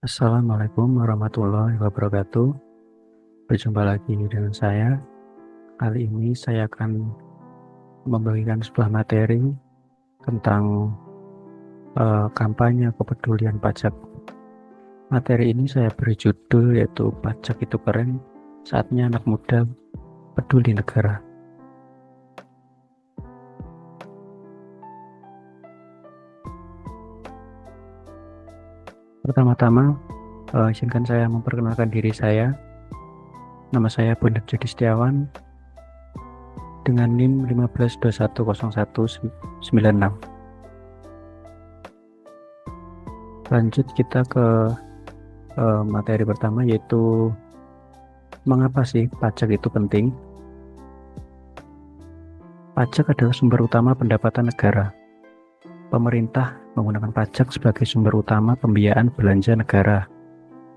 Assalamualaikum warahmatullahi wabarakatuh. Berjumpa lagi dengan saya. Kali ini saya akan membagikan sebuah materi tentang kampanye kepedulian pajak. Materi ini saya beri judul yaitu "Pajak itu Keren, Saatnya Anak Muda Peduli Negara". Pertama-tama, izinkan saya memperkenalkan diri saya. Nama saya Bondan Jody Setiawan dengan NIM 15210196. Lanjut kita ke materi pertama, yaitu mengapa sih pajak itu penting. Pajak adalah sumber utama pendapatan negara. Pemerintah menggunakan pajak sebagai sumber utama pembiayaan belanja negara.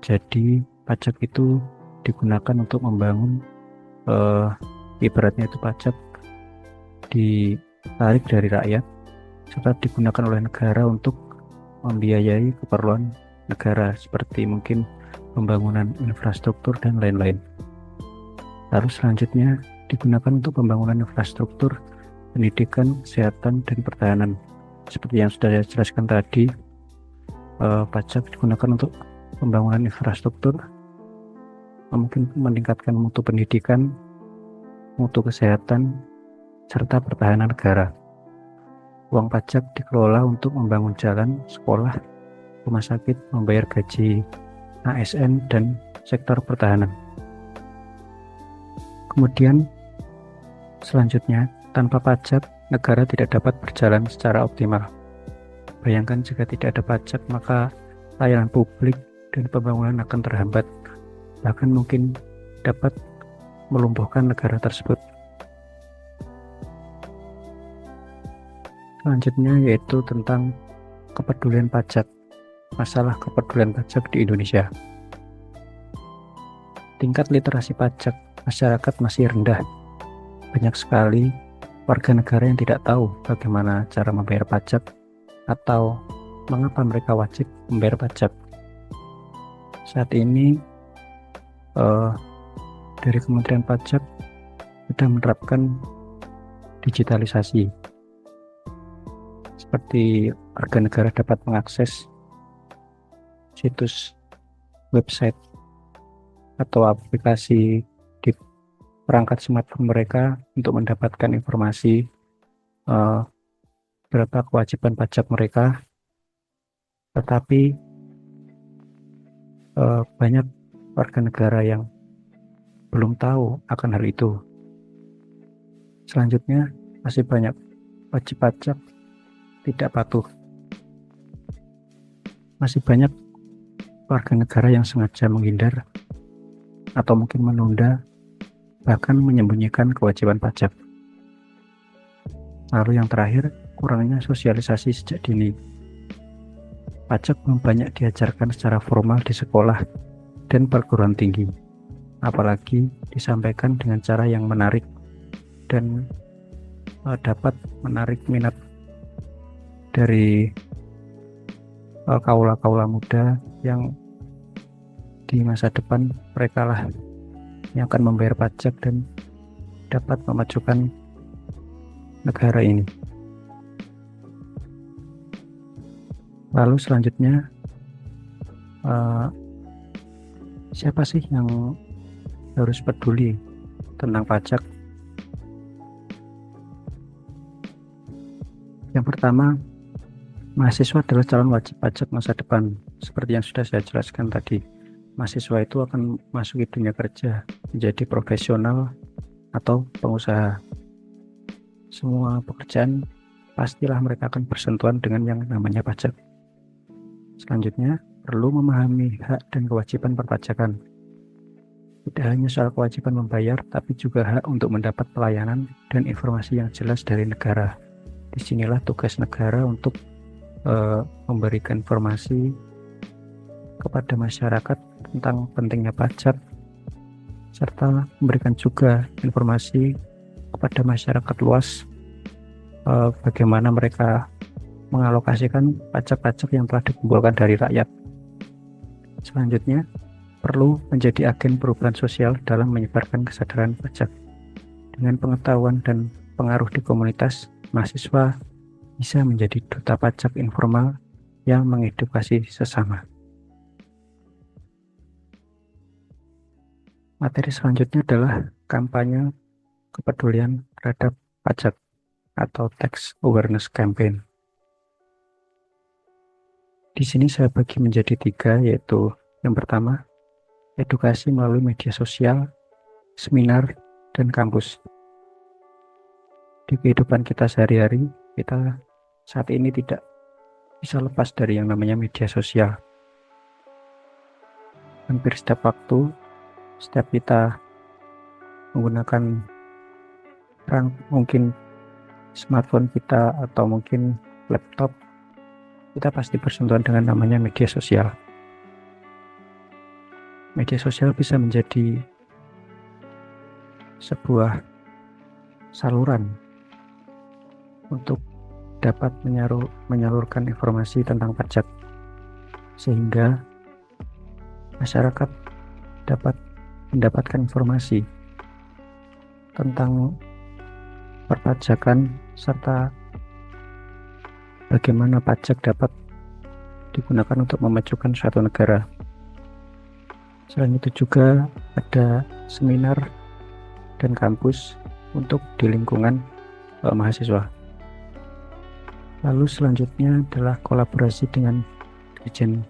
Jadi pajak itu digunakan untuk membangun, ibaratnya itu pajak ditarik dari rakyat serta digunakan oleh negara untuk membiayai keperluan negara seperti mungkin pembangunan infrastruktur dan lain-lain. Lalu selanjutnya digunakan untuk pembangunan infrastruktur, pendidikan, kesehatan, dan pertahanan. Seperti yang sudah saya jelaskan tadi, pajak digunakan untuk pembangunan infrastruktur, mungkin meningkatkan mutu pendidikan, mutu kesehatan, serta pertahanan negara. Uang pajak dikelola untuk membangun jalan, sekolah, rumah sakit, membayar gaji ASN, dan sektor pertahanan. Kemudian selanjutnya, tanpa pajak, negara tidak dapat berjalan secara optimal. Bayangkan jika tidak ada pajak, maka layanan publik dan pembangunan akan terhambat, bahkan mungkin dapat melumpuhkan negara tersebut. Selanjutnya yaitu tentang kepedulian pajak, masalah kepedulian pajak di Indonesia. Tingkat literasi pajak masyarakat masih rendah. Banyak sekali warga negara yang tidak tahu bagaimana cara membayar pajak atau mengapa mereka wajib membayar pajak. Saat ini dari Kementerian Pajak sudah menerapkan digitalisasi, seperti warga negara dapat mengakses situs website atau aplikasi di perangkat smartphone mereka untuk mendapatkan informasi berapa kewajiban pajak mereka. Tetapi banyak warga negara yang belum tahu akan hal itu. Selanjutnya, masih banyak wajib pajak tidak patuh. Masih banyak warga negara yang sengaja menghindar atau mungkin menunda, bahkan menyembunyikan kewajiban pajak. Lalu yang terakhir, kurangnya sosialisasi sejak dini. Pajak belum banyak diajarkan secara formal di sekolah dan perguruan tinggi, apalagi disampaikan dengan cara yang menarik dan dapat menarik minat dari kaula-kaula muda yang di masa depan mereka lah yang akan membayar pajak dan dapat memajukan negara ini. Lalu selanjutnya, siapa sih yang harus peduli tentang pajak? Yang pertama, mahasiswa adalah calon wajib pajak masa depan. Seperti yang sudah saya jelaskan tadi, mahasiswa itu akan masuk ke dunia kerja, menjadi profesional atau pengusaha. Semua pekerjaan pastilah mereka akan bersentuhan dengan yang namanya pajak. Selanjutnya, perlu memahami hak dan kewajiban perpajakan. Tidak hanya soal kewajiban membayar, tapi juga hak untuk mendapat pelayanan dan informasi yang jelas dari negara. Disinilah tugas negara untuk memberikan informasi kepada masyarakat tentang pentingnya pajak, serta memberikan juga informasi kepada masyarakat luas bagaimana mereka mengalokasikan pajak-pajak yang telah dikumpulkan dari rakyat. Selanjutnya, perlu menjadi agen perubahan sosial dalam menyebarkan kesadaran pajak. Dengan pengetahuan dan pengaruh di komunitas, mahasiswa bisa menjadi duta pajak informal yang mengedukasi sesama. Materi selanjutnya adalah kampanye kepedulian terhadap pajak atau Tax Awareness Campaign. Di sini saya bagi menjadi 3, yaitu yang pertama, edukasi melalui media sosial, seminar, dan kampus. Di kehidupan kita sehari-hari, kita saat ini tidak bisa lepas dari yang namanya media sosial. Hampir setiap waktu, setiap kita menggunakan mungkin smartphone kita atau mungkin laptop, kita pasti bersentuhan dengan namanya media sosial. Media sosial bisa menjadi sebuah saluran untuk dapat menyalurkan informasi tentang pajak, sehingga masyarakat dapat mendapatkan informasi tentang perpajakan serta bagaimana pajak dapat digunakan untuk memajukan suatu negara. Selain itu juga ada seminar dan kampus untuk di lingkungan mahasiswa. Lalu selanjutnya adalah kolaborasi dengan Dirjen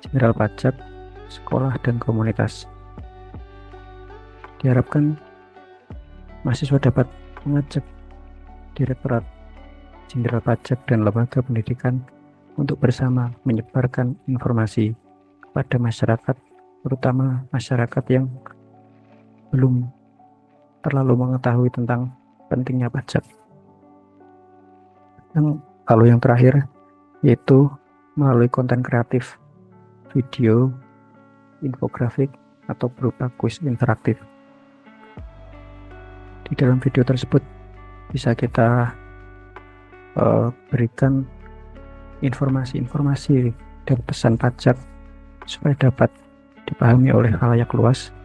Jenderal Pajak, sekolah, dan komunitas. Diharapkan mahasiswa dapat mengajak Direktorat Jenderal Pajak dan lembaga pendidikan untuk bersama menyebarkan informasi kepada masyarakat, terutama masyarakat yang belum terlalu mengetahui tentang pentingnya pajak. Lalu yang terakhir yaitu melalui konten kreatif, video, infografik, atau berupa kuis interaktif. Di dalam video tersebut bisa kita berikan informasi-informasi dan pesan pajak supaya dapat dipahami oleh khalayak luas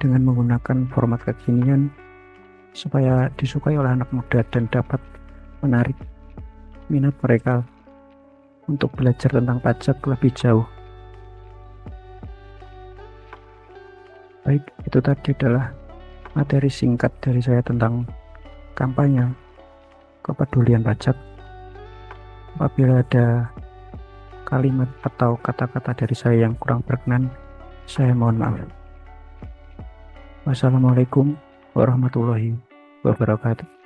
dengan menggunakan format kekinian supaya disukai oleh anak muda dan dapat menarik minat mereka untuk belajar tentang pajak lebih jauh. Baik, itu tadi adalah materi singkat dari saya tentang kampanye kepedulian pajak. Apabila ada kalimat atau kata-kata dari saya yang kurang berkenan, saya mohon maaf. Wassalamualaikum warahmatullahi wabarakatuh.